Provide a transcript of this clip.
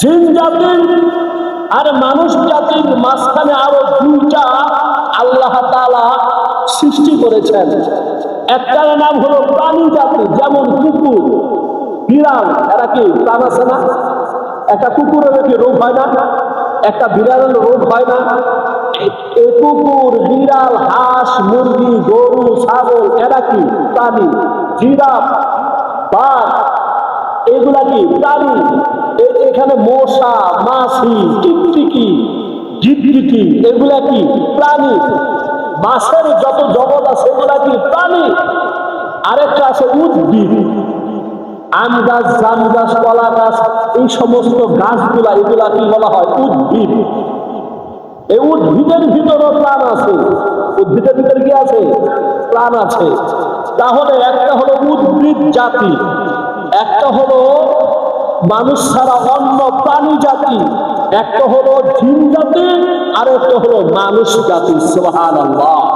জিন জাতি আর মানুষ জাতির মাঝখানে আরো দুইটা আল্লাহ তাআলা সৃষ্টি করেছেন। একটার নাম হলো প্রাণী জাতি, যেমন কুকুর, বিড়াল। এরা কি প্রাণ আছে না? একটা কুকুরের কি রোগ হয় না? একটা বিড়ালের রোগ হয় না? এই কুকুর, বিড়াল, হাঁস, মুরগি, গরু, ছাগল এরা কি প্রাণী। জিরাফ, বাঘ এগুলা কি প্রাণী। এখানে মশা, মাছি, টিকটিকি, ঝিকঝিকি এগুলা কি প্রাণী। মাছের যত জগৎ আছে এগুলা কি প্রাণী। আরেকটা আছে উদ্ভিদ, আম গাছ, জাম গাছ, কলা গাছ, এই সমস্ত গাছগুলা এগুলা কি বলা হয়? উদ্ভিদ। এই উদ্ভিদের ভিতরেও প্রাণ আছে। উদ্ভিদের ভিতরে কি আছে? প্রাণ আছে। তাহলে একটা হলো উদ্ভিদ জাতি, একটা হলো মানুষ ছাড়া অন্য প্রাণী জাতি, একটা হলো জিন জাতি, আর একটা হলো মানুষ জাতি। সুবহানাল্লাহ।